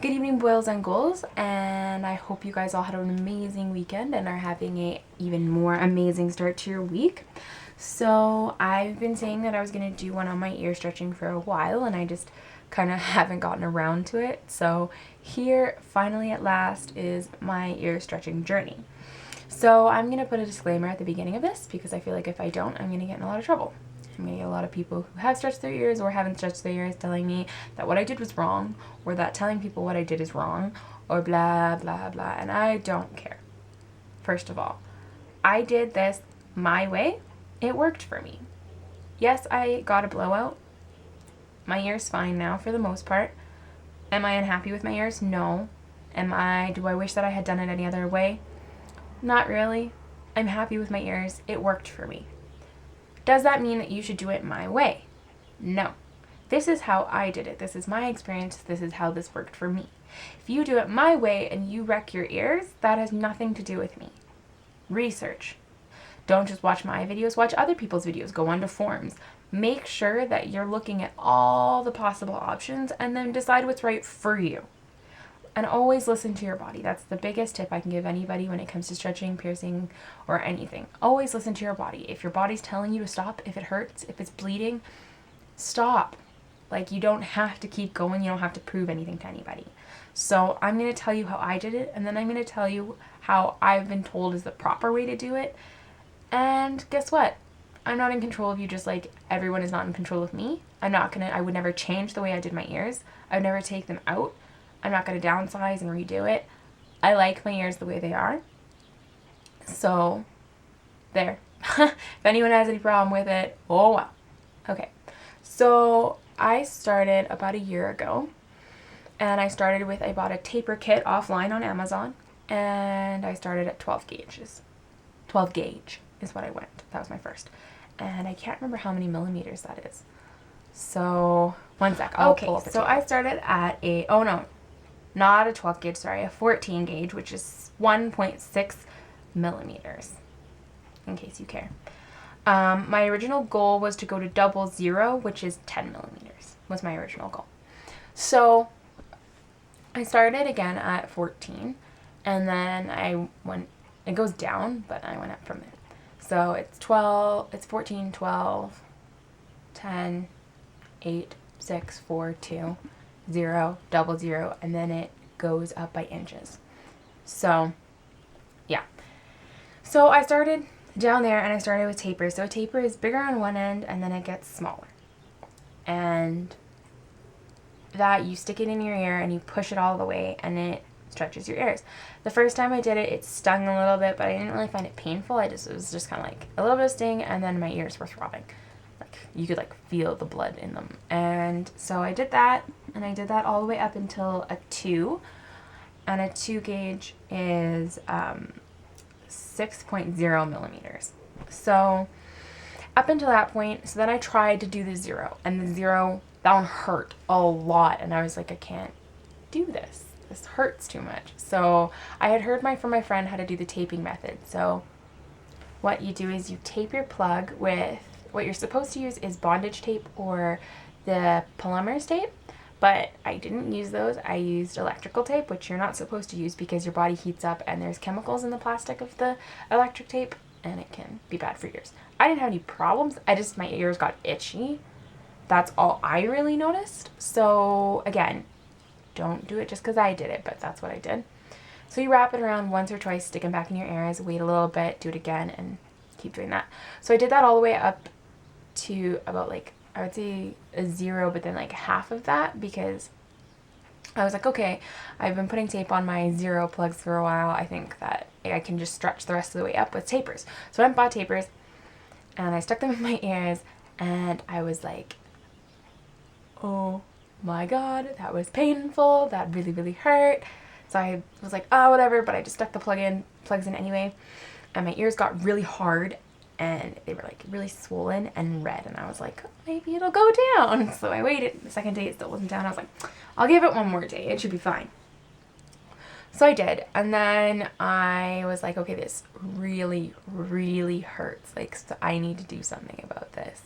Good evening, boils and ghouls, and I hope you guys all had an amazing weekend and are having a even more amazing start to your week. So I've been saying that I was going to do one on my ear stretching for a while, and I just kind of haven't gotten around to it. So here, finally at last, is my ear stretching journey. So I'm going to put a disclaimer at the beginning of this because I feel like if I don't, I'm going to get in a lot of trouble. I'm going to get a lot of people who have stretched their ears or haven't stretched their ears telling me that what I did was wrong, or that telling people what I did is wrong, or blah, blah, blah, and I don't care. First of all, I did this my way. It worked for me. Yes, I got a blowout. My ear's fine now for the most part. Am I unhappy with my ears? No. Do I wish that I had done it any other way? Not really. I'm happy with my ears. It worked for me. Does that mean that you should do it my way? No. This is how I did it. This is my experience. This is how this worked for me. If you do it my way and you wreck your ears, that has nothing to do with me. Research. Don't just watch my videos, watch other people's videos. Go onto forums. Make sure that you're looking at all the possible options and then decide what's right for you. And always listen to your body. That's the biggest tip I can give anybody when it comes to stretching, piercing, or anything. Always listen to your body. If your body's telling you to stop, if it hurts, if it's bleeding, stop. Like, you don't have to keep going. You don't have to prove anything to anybody. So I'm going to tell you how I did it, and then I'm going to tell you how I've been told is the proper way to do it. And guess what? I'm not in control of you, just like everyone is not in control of me. I would never change the way I did my ears. I would never take them out. I'm not going to downsize and redo it. I like my ears the way they are. So, there. If anyone has any problem with it, oh well. Okay. So, I started about a year ago. And I bought a taper kit offline on Amazon. And I started at 12 gauges. 12 gauge is what I went. That was my first. And I can't remember how many millimeters that is. So, one sec. Okay, so I started at not a 12 gauge, sorry, a 14 gauge, which is 1.6 millimeters, in case you care. My original goal was to go to 00, which is 10 millimeters, was my original goal. So I started again at 14, and then it goes down, but I went up from there. So it's 14, 12, 10, 8, 6, 4, 2, 0, 00, and then it goes up by inches. So, yeah. So I started down there, and I started with taper. So a taper is bigger on one end, and then it gets smaller. And that, you stick it in your ear, and you push it all the way, and it stretches your ears. The first time I did it, it stung a little bit, but I didn't really find it painful. It was just kind of like a little bit of sting, and then my ears were throbbing. You could feel the blood in them. And so I did that, and I did that all the way up until a 2. And a 2 gauge is 6.0 millimeters. So up until that point, so then I tried to do the 0. And the 0, that one hurt a lot. And I was like, I can't do this. This hurts too much. So I had heard from my friend how to do the taping method. So what you do is you tape your plug with, what you're supposed to use is bondage tape or the polymerase tape, but I didn't use those. I used electrical tape, which you're not supposed to use because your body heats up and there's chemicals in the plastic of the electric tape, and it can be bad for your ears. I didn't have any problems. My ears got itchy. That's all I really noticed. So again, don't do it just because I did it, but that's what I did. So you wrap it around once or twice, stick them back in your ears, wait a little bit, do it again, and keep doing that. So I did that all the way up to about I would say a 0, but then half of that, because I was like, okay, I've been putting tape on my 0 plugs for a while. I think that I can just stretch the rest of the way up with tapers. So I bought tapers, and I stuck them in my ears, and I was like, oh my god, that was painful. That really, really hurt. So I was like, oh, whatever, but I just stuck the plugs in anyway, and my ears got really hard, and they were really swollen and red, and I was like, maybe it'll go down. So I waited. The second day it still wasn't down. I was like, I'll give it one more day. It should be fine. So I did, and then I was like, okay, this really, really hurts. So I need to do something about this.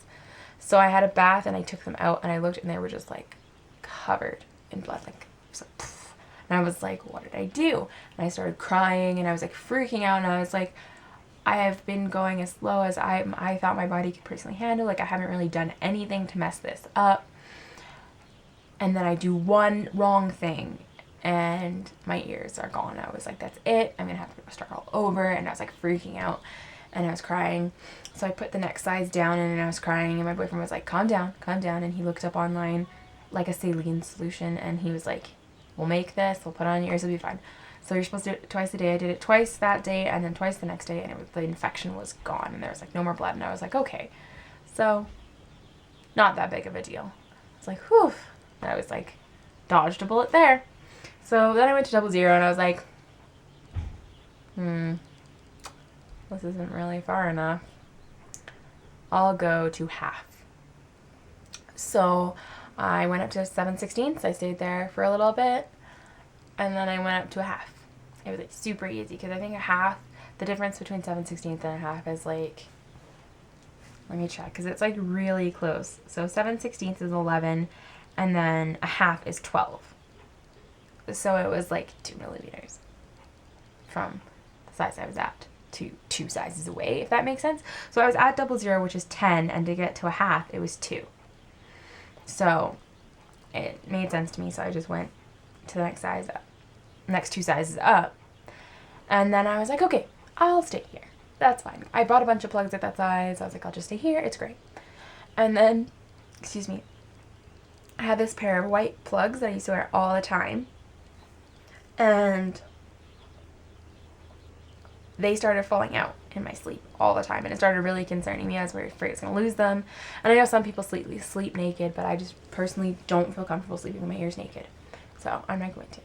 So I had a bath, and I took them out, and I looked, and they were just covered in blood. So And I was like, what did I do? And I started crying, and I was like freaking out, and I was like, I have been going as slow as I thought my body could personally handle. Like, I haven't really done anything to mess this up. And then I do one wrong thing, and my ears are gone. I was like, that's it. I'm going to have to start all over. And I was like freaking out, and I was crying. So I put the next size down, and I was crying, and my boyfriend was like, calm down. And he looked up online like a saline solution, and he was like, we'll make this, we'll put it on your ears, it'll be fine. So you're supposed to do it twice a day. I did it twice that day and then twice the next day, and the infection was gone, and there was like no more blood, and I was like, okay. So not that big of a deal. It's like, whew. I was like, dodged a bullet there. So then I went to 00, and I was like, this isn't really far enough. I'll go to half. So I went up to 7/16. I stayed there for a little bit, and then I went up to a half. It was like super easy, because I think a half, the difference between 7/16 and a half is like, let me check, because it's like really close. So 7/16 is 11, and then a half is 12. So it was like 2 millimeters from the size I was at to 2 sizes away, if that makes sense. So I was at 00, which is 10, and to get to a half, it was 2. So it made sense to me, so I just went to the next size up, next 2 sizes up. And then I was like, okay, I'll stay here. That's fine. I bought a bunch of plugs at that size. I was like, I'll just stay here. It's great. And then, excuse me, I had this pair of white plugs that I used to wear all the time. And they started falling out in my sleep all the time, and it started really concerning me. I was very afraid I was going to lose them. And I know some people sleep naked, but I just personally don't feel comfortable sleeping with my ears naked, so I'm not going to.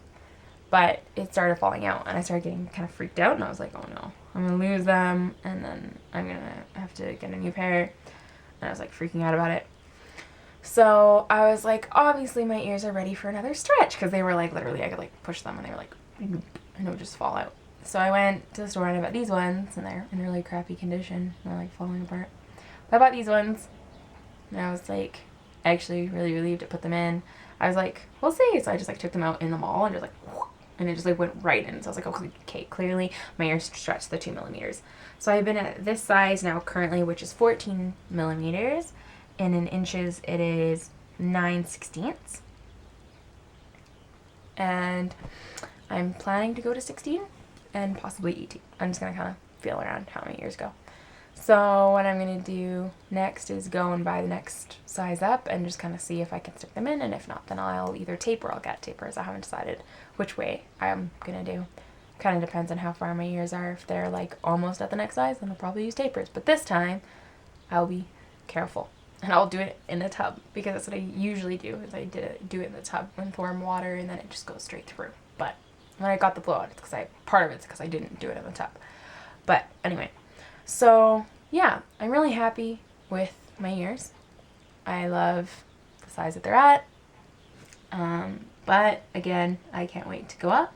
But it started falling out, and I started getting kind of freaked out, and I was like, oh no, I'm going to lose them, and then I'm going to have to get a new pair. And I was like freaking out about it. So I was like, obviously my ears are ready for another stretch, because they were like, literally, I could like push them, and they were like, and it would just fall out. So I went to the store, and I bought these ones, and they're in really crappy condition. They're like falling apart. But I bought these ones, and I was like actually really relieved to put them in. I was like, we'll see. So I just like took them out in the mall, and just like, and it just like went right in. So I was like, okay, clearly my ears stretched the 2 millimeters. So I've been at this size now currently, which is 14 millimeters, and in inches it is 9/16. And I'm planning to go to 16 and possibly 18. I'm just going to kind of feel around how my ears go. So what I'm going to do next is go and buy the next size up and just kind of see if I can stick them in, and if not, then I'll either tape or I'll get tapers. I haven't decided which way I'm going to do. Kind of depends on how far my ears are. If they're like almost at the next size, then I'll probably use tapers. But this time, I'll be careful. And I'll do it in the tub, because that's what I usually do, is I do it in the tub with warm water, and then it just goes straight through. But when I got the blowout, it's because part of it's because I didn't do it in the tub. But anyway, so yeah, I'm really happy with my ears. I love the size that they're at. But again, I can't wait to go up.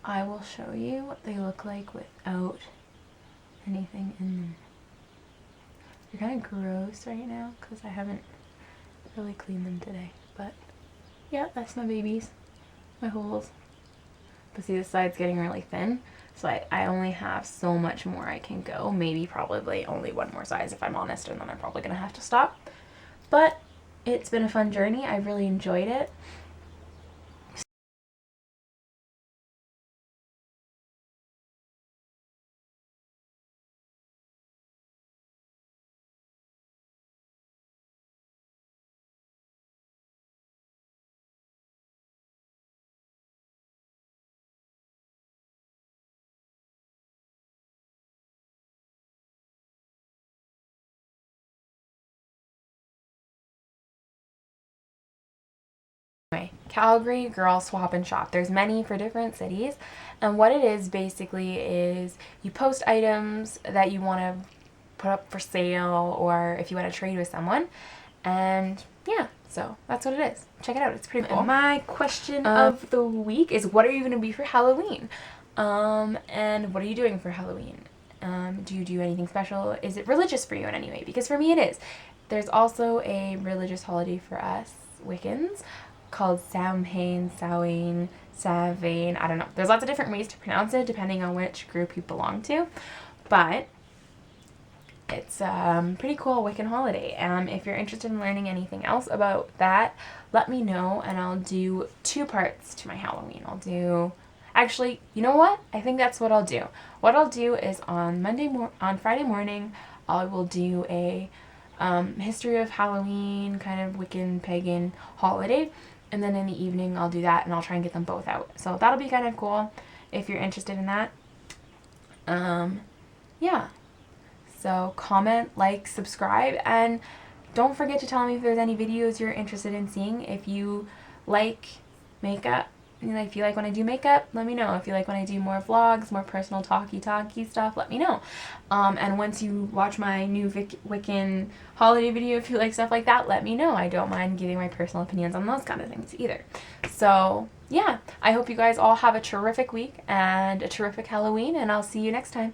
I will show you what they look like without anything in them. They're kind of gross right now because I haven't really cleaned them today. But yeah, that's my babies, my holes. But see, this side's getting really thin, so I only have so much more I can go. Maybe probably only one more size if I'm honest, and then I'm probably going to have to stop. But it's been a fun journey. I really enjoyed it. Anyway, Calgary Girl Swap and Shop. There's many for different cities, and what it is basically is you post items that you want to put up for sale, or if you want to trade with someone, and yeah, so that's what it is. Check it out, it's pretty cool. And my question of the week is, what are you going to be for Halloween? And what are you doing for Halloween? Do you do anything special? Is it religious for you in any way? Because for me it is. There's also a religious holiday for us Wiccans called Samhain, Samhain, Samhain. I don't know. There's lots of different ways to pronounce it depending on which group you belong to. But it's a pretty cool Wiccan holiday. If you're interested in learning anything else about that, let me know, and I'll do 2 parts to my Halloween. I'll do, actually, you know what? I think that's what I'll do. What I'll do is on Friday morning, I will do a history of Halloween, kind of Wiccan pagan holiday, and then in the evening I'll do that, and I'll try and get them both out. So that'll be kind of cool if you're interested in that. Yeah. So comment, like, subscribe, and don't forget to tell me if there's any videos you're interested in seeing. If you like makeup, if you like when I do makeup, let me know. If you like when I do more vlogs, more personal talky stuff, let me know. And once you watch my new Wiccan holiday video, if you like stuff like that, let me know. I don't mind giving my personal opinions on those kind of things either. So yeah, I hope you guys all have a terrific week and a terrific Halloween, and I'll see you next time.